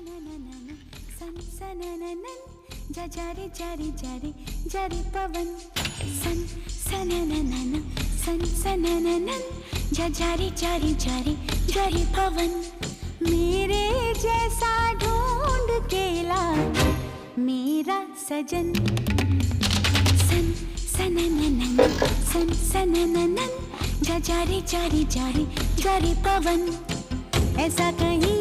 सननननन सन सनननन जारे जारे जारे जारे पवन सन सनननन सन सनननन जारे जारे जारे जारे पवन मेरे जैसा ढूंढ के ला मेरा सजन सन सनननन सन सनननन जारे जारे जारे जारे पवन ऐसा कहीं